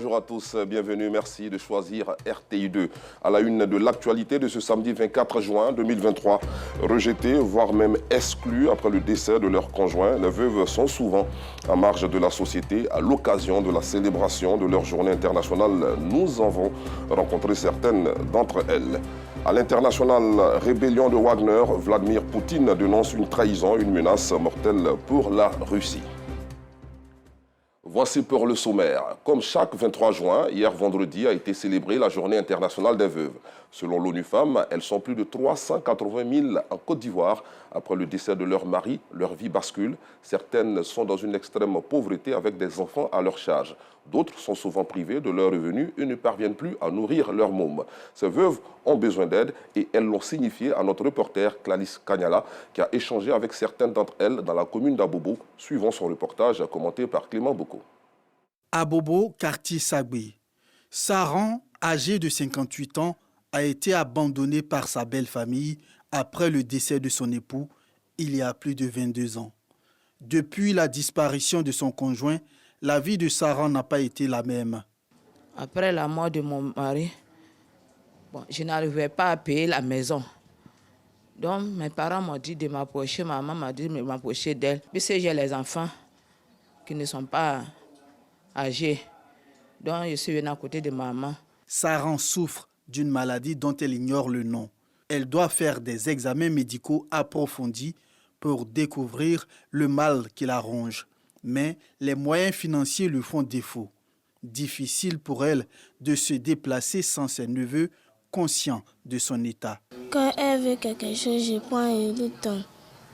bonjour à tous, bienvenue, merci de choisir RTI2. À la une de l'actualité de ce samedi 24 juin 2023, rejetés, voire même exclus après le décès de leurs conjoints, les veuves sont souvent en marge de la société à l'occasion de la célébration de leur journée internationale. Nous avons rencontré certaines d'entre elles. À l'international, rébellion de Wagner, Vladimir Poutine dénonce une trahison, une menace mortelle pour la Russie. Voici pour le sommaire. Comme chaque 23 juin, hier vendredi a été célébrée la journée internationale des veuves. Selon l'ONU Femmes, elles sont plus de 380 000 en Côte d'Ivoire. Après le décès de leur mari, leur vie bascule. Certaines sont dans une extrême pauvreté avec des enfants à leur charge. D'autres sont souvent privées de leurs revenus et ne parviennent plus à nourrir leurs mômes. Ces veuves ont besoin d'aide et elles l'ont signifié à notre reporter Clarisse Kanyala qui a échangé avec certaines d'entre elles dans la commune d'Abobo. Suivons son reportage commenté par Clément Boko. Abobo, quartier Sagbé. Saran, âgé de 58 ans, a été abandonné par sa belle famille après le décès de son époux il y a plus de 22 ans. Depuis la disparition de son conjoint, la vie de Saran n'a pas été la même. Après la mort de mon mari, je n'arrivais pas à payer la maison. Donc mes parents m'ont dit de m'approcher, ma maman m'a dit de m'approcher d'elle. Puisque j'ai les enfants qui ne sont pas âgés. Donc je suis venue à côté de maman. Saran souffre d'une maladie dont elle ignore le nom. Elle doit faire des examens médicaux approfondis pour découvrir le mal qui la ronge. Mais les moyens financiers lui font défaut. Difficile pour elle de se déplacer sans ses neveux conscients de son état. Quand elle veut quelque chose, je prends et lui donne.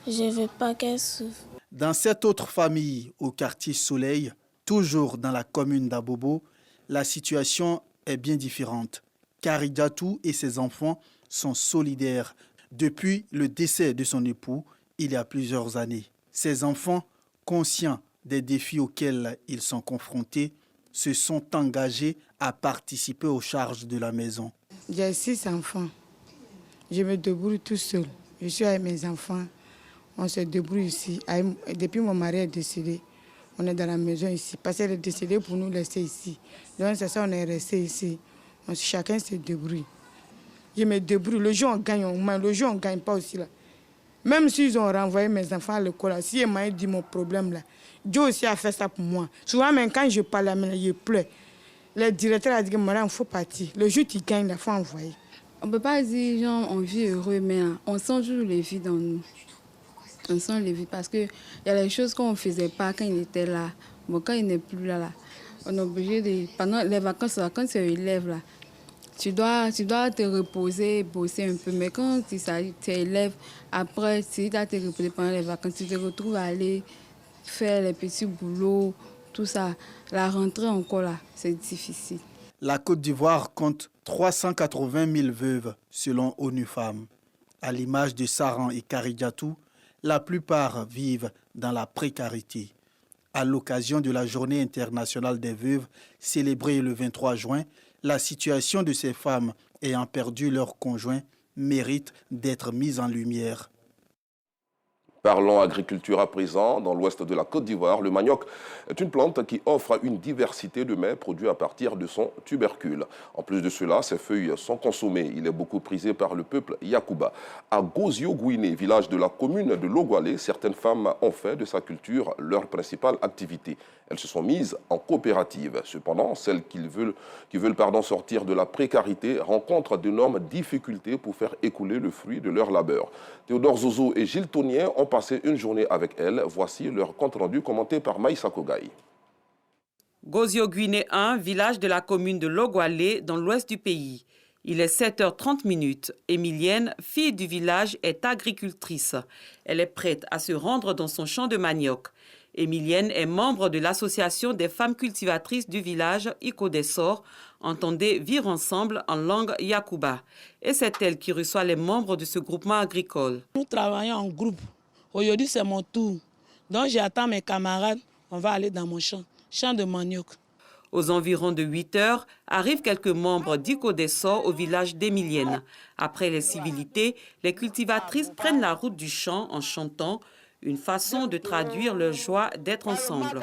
Je ne veux pas qu'elle souffre. Dans cette autre famille, au quartier Soleil, toujours dans la commune d'Abobo, la situation est bien différente. Karidatou et ses enfants sont solidaires depuis le décès de son époux il y a plusieurs années. Ses enfants, conscients des défis auxquels ils sont confrontés, se sont engagés à participer aux charges de la maison. J'ai 6 enfants. Je me débrouille tout seul. Je suis avec mes enfants. On se débrouille ici. Depuis mon mari est décédé, on est dans la maison ici. Parce qu'elle est décédée pour nous laisser ici. Donc c'est ça, on est resté ici. Chacun se débrouille. Je me débrouille. Le jour on gagne, on gagne. Le jour on ne gagne pas aussi là. Même s'ils ont renvoyé mes enfants à l'école, si ils m'ont dit mon problème là, Dieu aussi a fait ça pour moi. Souvent, même quand je parle, je pleure. Le directeur a dit que madame, il faut partir. Le jour où tu gagnes, il faut envoyer. On ne peut pas dire genre, on vit heureux, mais on sent toujours les vies dans nous. On sent les vies parce qu'il y a des choses qu'on ne faisait pas quand il était là. Bon, quand il n'est plus là, on est obligé de. Pendant les vacances, quand tu es élève, là, tu dois te reposer, bosser un peu. Mais quand tu es élève, après, si tu as te reposer pendant les vacances, tu te retrouves à aller faire les petits boulots, tout ça. La rentrée encore là, c'est difficile. La Côte d'Ivoire compte 380 000 veuves selon ONU Femmes. À l'image de Saran et Karidatou, la plupart vivent dans la précarité. À l'occasion de la Journée internationale des veuves, célébrée le 23 juin, la situation de ces femmes ayant perdu leur conjoint mérite d'être mise en lumière. Parlons agriculture à présent. Dans l'ouest de la Côte d'Ivoire, le manioc est une plante qui offre une diversité de mets produits à partir de son tubercule. En plus de cela, ses feuilles sont consommées. Il est beaucoup prisé par le peuple Yakuba. À Gozio-Gouiné, village de la commune de Logwalé, certaines femmes ont fait de sa culture leur principale activité. Elles se sont mises en coopérative. Cependant, celles qui veulent sortir de la précarité rencontrent d'énormes difficultés pour faire écouler le fruit de leur labeur. Théodore Zozo et Gilles Tonien ont passé une journée avec elles. Voici leur compte-rendu commenté par Maïssa Kogaï. Gozio-Gouiné 1, village de la commune de Logwalé, dans l'ouest du pays. Il est 7h30. Émilienne, fille du village, est agricultrice. Elle est prête à se rendre dans son champ de manioc. Émilienne est membre de l'association des femmes cultivatrices du village Icodessor, entendez vivre ensemble en langue Yakuba. Et c'est elle qui reçoit les membres de ce groupement agricole. Nous travaillons en groupe. Aujourd'hui, c'est mon tour. Donc j'attends mes camarades. On va aller dans mon champ de manioc. Aux environs de 8 heures, arrivent quelques membres d'Icodessor au village d'Émilienne. Après les civilités, les cultivatrices prennent la route du champ en chantant. Une façon de traduire leur joie d'être ensemble.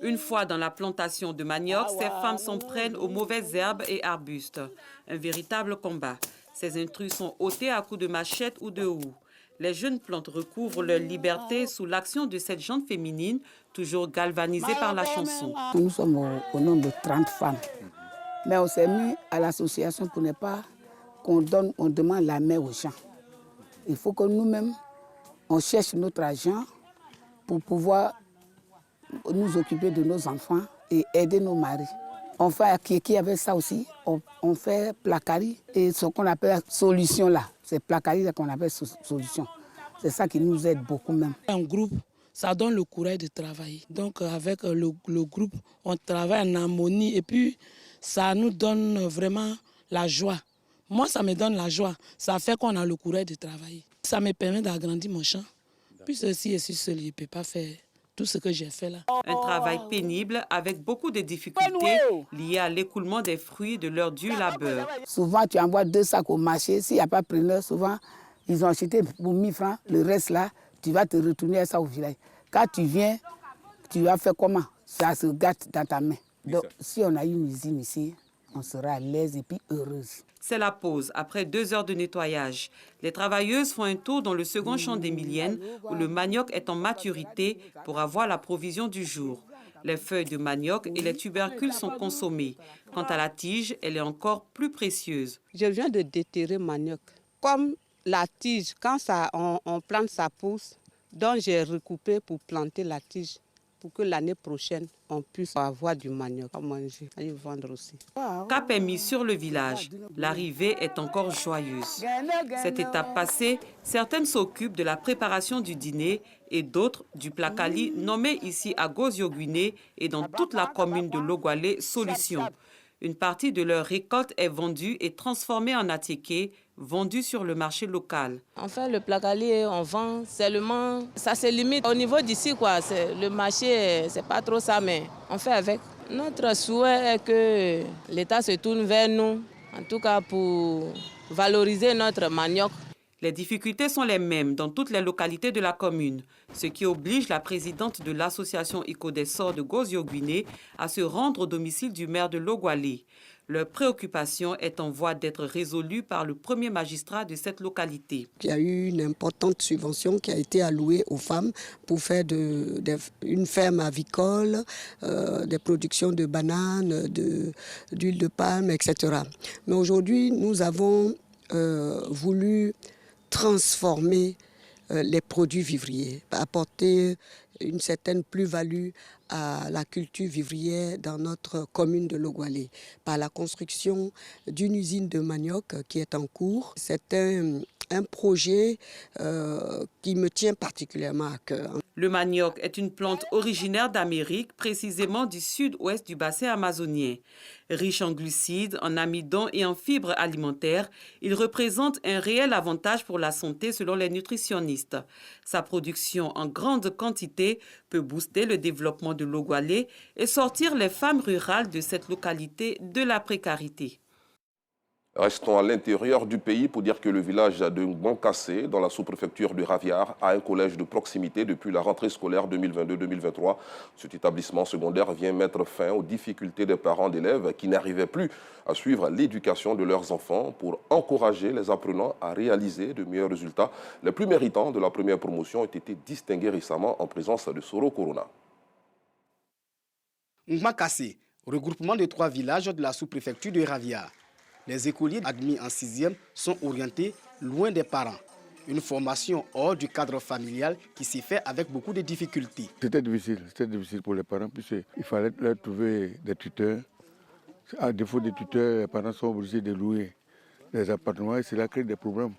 Une fois dans la plantation de manioc, ces femmes s'en prennent aux mauvaises herbes et arbustes. Un véritable combat. Ces intrus sont ôtés à coups de machette ou de houe. Les jeunes plantes recouvrent leur liberté sous l'action de cette gente féminine, toujours galvanisée par la chanson. Nous sommes au nombre de 30 femmes. Mais on s'est mis à l'association pour ne pas qu'on demande la main aux gens. Il faut que nous-mêmes, on cherche notre argent pour pouvoir nous occuper de nos enfants et aider nos maris. On fait à qui avait ça aussi, on fait placari et ce qu'on appelle solution là. C'est placari qu'on appelle solution. C'est ça qui nous aide beaucoup même. Un groupe, ça donne le courage de travailler. Donc avec le groupe, on travaille en harmonie et puis ça nous donne vraiment la joie. Moi, ça me donne la joie. Ça fait qu'on a le courage de travailler. Ça me permet d'agrandir mon champ. Puis si je suis seul, je ne peux pas faire tout ce que j'ai fait là. Un travail pénible avec beaucoup de difficultés liées à l'écoulement des fruits de leur dur labeur. Souvent, tu envoies 2 sacs au marché. S'il n'y a pas preneur, souvent, ils ont acheté pour 1000 francs. Le reste là, tu vas te retourner à ça au village. Quand tu viens, tu vas faire comment? Ça se gâte dans ta main. Donc, si on a une usine ici, on sera à l'aise et puis heureuse. C'est la pause après 2 heures de nettoyage. Les travailleuses font un tour dans le second champ d'Emilienne où le manioc est en maturité pour avoir la provision du jour. Les feuilles de manioc et les tubercules sont consommés. Quant à la tige, elle est encore plus précieuse. Je viens de déterrer manioc. Comme la tige, quand on plante, ça pousse, donc j'ai recoupé pour planter la tige pour que l'année prochaine, on puisse avoir du manioc à manger et vendre aussi. Cap est mis sur le village. L'arrivée est encore joyeuse. Cette étape passée, certaines s'occupent de la préparation du dîner et d'autres du placali nommé ici à Gozio-Guinée et dans toute la commune de Logwalé Solution. Une partie de leur récolte est vendue et transformée en atiké, vendu sur le marché local. On fait le placali, on vend seulement, ça se limite au niveau d'ici quoi. Le marché, c'est pas trop ça, mais on fait avec. Notre souhait est que l'État se tourne vers nous, en tout cas pour valoriser notre manioc. Les difficultés sont les mêmes dans toutes les localités de la commune, ce qui oblige la présidente de l'association Icodessor de Gozio-Guinée à se rendre au domicile du maire de Logwalé. Leur préoccupation est en voie d'être résolue par le premier magistrat de cette localité. Il y a eu une importante subvention qui a été allouée aux femmes pour faire une ferme avicole, des productions de bananes, d'huile de palme, etc. Mais aujourd'hui, nous avons voulu transformer les produits vivriers, apporter une certaine plus-value à la culture vivrière dans notre commune de Logwalé par la construction d'une usine de manioc qui est en cours. C'est un projet qui me tient particulièrement à cœur. Le manioc est une plante originaire d'Amérique, précisément du sud-ouest du bassin amazonien. Riche en glucides, en amidon et en fibres alimentaires, il représente un réel avantage pour la santé selon les nutritionnistes. Sa production en grande quantité peut booster le développement de Logwalé et sortir les femmes rurales de cette localité de la précarité. Restons à l'intérieur du pays pour dire que le village de Ngbankassé, dans la sous-préfecture de Raviar, a un collège de proximité depuis la rentrée scolaire 2022-2023. Cet établissement secondaire vient mettre fin aux difficultés des parents d'élèves qui n'arrivaient plus à suivre l'éducation de leurs enfants pour encourager les apprenants à réaliser de meilleurs résultats. Les plus méritants de la première promotion ont été distingués récemment en présence de Soro Corona. Ngbankassé, regroupement de 3 villages de la sous-préfecture de Raviar. Les écoliers admis en 6e sont orientés loin des parents. Une formation hors du cadre familial qui s'y fait avec beaucoup de difficultés. C'était difficile pour les parents puisqu'il fallait leur trouver des tuteurs. À défaut de tuteurs, les parents sont obligés de louer des appartements et cela crée des problèmes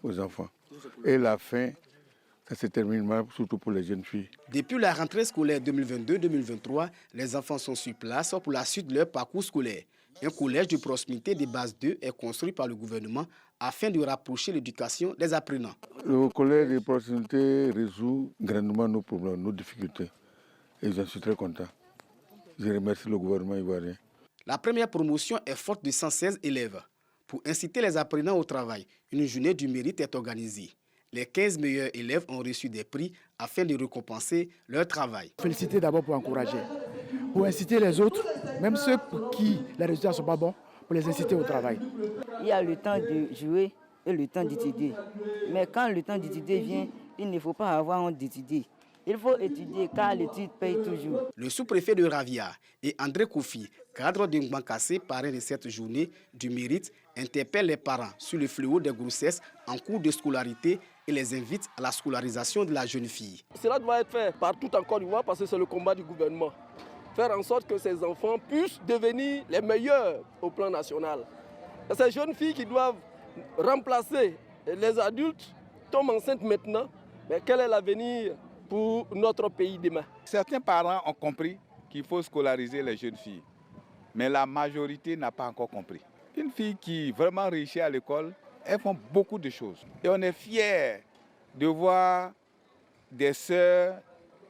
aux enfants. Et la faim, ça se termine mal, surtout pour les jeunes filles. Depuis la rentrée scolaire 2022-2023, les enfants sont sur place pour la suite de leur parcours scolaire. Un collège de proximité de base 2 est construit par le gouvernement afin de rapprocher l'éducation des apprenants. Le collège de proximité résout grandement nos problèmes, nos difficultés. Et j'en suis très content. Je remercie le gouvernement ivoirien. La première promotion est forte de 116 élèves. Pour inciter les apprenants au travail, une journée du mérite est organisée. Les 15 meilleurs élèves ont reçu des prix afin de récompenser leur travail. Féliciter d'abord pour encourager, pour inciter les autres, même ceux pour qui les résultats ne sont pas bons, pour les inciter au travail. Il y a le temps de jouer et le temps d'étudier. Mais quand le temps d'étudier vient, il ne faut pas avoir honte d'étudier. Il faut étudier car l'étude paye toujours. Le sous-préfet de Ravia et André Koufi, cadre de Ngbankassé, parrain de cette journée du mérite, interpellent les parents sur le fléau des grossesses en cours de scolarité et les invitent à la scolarisation de la jeune fille. Cela doit être fait partout en Côte d'Ivoire parce que c'est le combat du gouvernement. Faire en sorte que ces enfants puissent devenir les meilleurs au plan national. Et ces jeunes filles qui doivent remplacer les adultes tombent enceintes maintenant, mais quel est l'avenir pour notre pays demain? Certains parents ont compris qu'il faut scolariser les jeunes filles, mais la majorité n'a pas encore compris. Une fille qui vraiment réussit à l'école, elles font beaucoup de choses. Et on est fiers de voir des sœurs,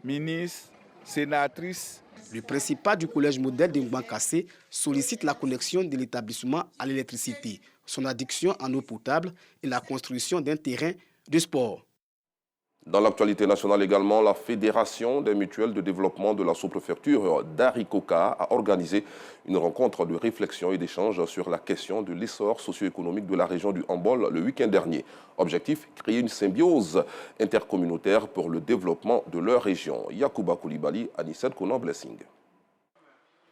ministres, sénatrices. Le principal du collège modèle de Ngbankassé sollicite la connexion de l'établissement à l'électricité, son adduction en eau potable et la construction d'un terrain de sport. Dans l'actualité nationale également, la Fédération des mutuelles de développement de la sous-préfecture d'Arikoka a organisé une rencontre de réflexion et d'échange sur la question de l'essor socio-économique de la région du Hambol le week-end dernier. Objectif, créer une symbiose intercommunautaire pour le développement de leur région. Yacouba Koulibaly, Anicet Konan Blessing.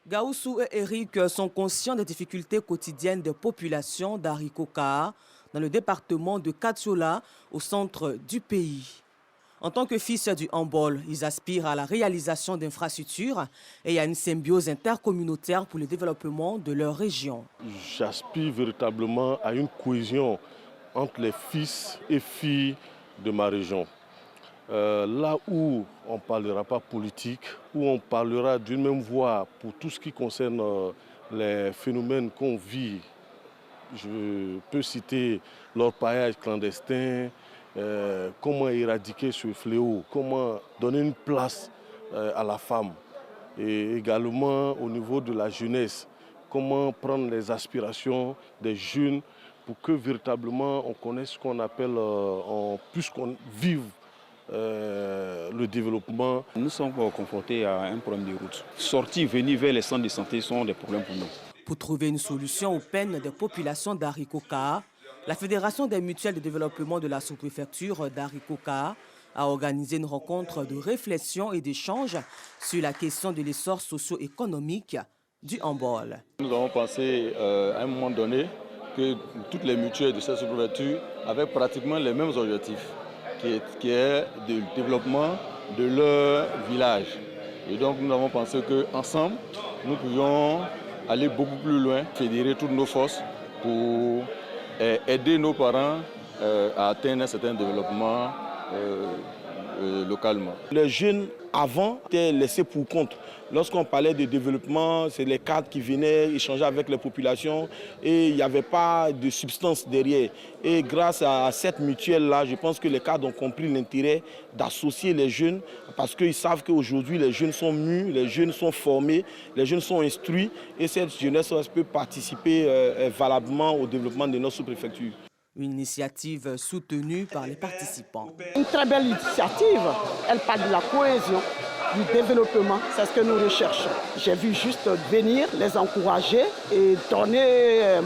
Gaoussou et Eric sont conscients des difficultés quotidiennes des populations d'Arikoka dans le département de Katiola, au centre du pays. En tant que fils du Hambol, ils aspirent à la réalisation d'infrastructures et à une symbiose intercommunautaire pour le développement de leur région. J'aspire véritablement à une cohésion entre les fils et filles de ma région. Là où on ne parlera pas politique, où on parlera d'une même voix pour tout ce qui concerne les phénomènes qu'on vit. Je peux citer l'orpaillage clandestin, comment éradiquer ce fléau, comment donner une place à la femme. Et également au niveau de la jeunesse, comment prendre les aspirations des jeunes pour que véritablement on connaisse ce qu'on appelle, plus qu'on vive le développement. Nous sommes confrontés à un problème de route. Sortir, venir vers les centres de santé sont des problèmes pour nous. Pour trouver une solution aux peines des populations d'Arikoka, la Fédération des mutuelles de développement de la sous-préfecture d'Arikoka a organisé une rencontre de réflexion et d'échange sur la question de l'essor socio-économique du Hambol. Nous avons pensé à un moment donné que toutes les mutuelles de cette sous-préfecture avaient pratiquement les mêmes objectifs, qui est le développement de leur village. Et donc nous avons pensé qu'ensemble, nous pouvions aller beaucoup plus loin, fédérer toutes nos forces pour aider nos parents à atteindre un certain développement localement. Les jeunes avant étaient laissés pour compte. Lorsqu'on parlait de développement, c'est les cadres qui venaient échanger avec les populations et il n'y avait pas de substance derrière. Et grâce à cette mutuelle-là, je pense que les cadres ont compris l'intérêt d'associer les jeunes parce qu'ils savent qu'aujourd'hui les jeunes sont mûrs, les jeunes sont formés, les jeunes sont instruits et cette jeunesse peut participer valablement au développement de notre sous-préfecture. Une initiative soutenue par les participants. Une très belle initiative, elle parle de la cohésion, du développement, c'est ce que nous recherchons. J'ai vu juste venir les encourager et donner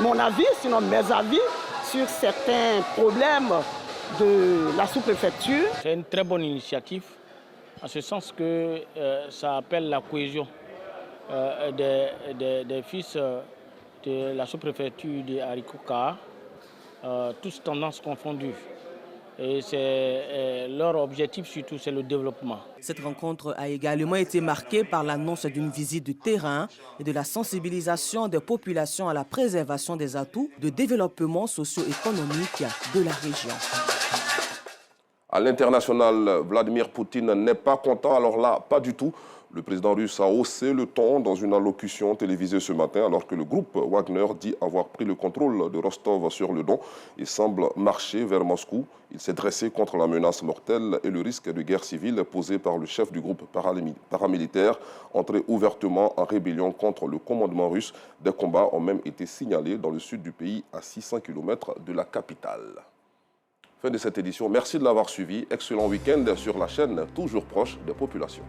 mon avis, sinon mes avis, sur certains problèmes de la sous-préfecture. C'est une très bonne initiative, en ce sens que ça appelle la cohésion des fils de la sous-préfecture d'Arikoka, tous tendances confondues. Et leur objectif surtout, c'est le développement. Cette rencontre a également été marquée par l'annonce d'une visite de terrain et de la sensibilisation des populations à la préservation des atouts de développement socio-économique de la région. À l'international, Vladimir Poutine n'est pas content, alors là, pas du tout. Le président russe a haussé le ton dans une allocution télévisée ce matin alors que le groupe Wagner dit avoir pris le contrôle de Rostov-sur-le-Don et semble marcher vers Moscou. Il s'est dressé contre la menace mortelle et le risque de guerre civile posé par le chef du groupe paramilitaire, entré ouvertement en rébellion contre le commandement russe. Des combats ont même été signalés dans le sud du pays, à 600 km de la capitale. Fin de cette édition. Merci de l'avoir suivi. Excellent week-end sur la chaîne toujours proche des populations.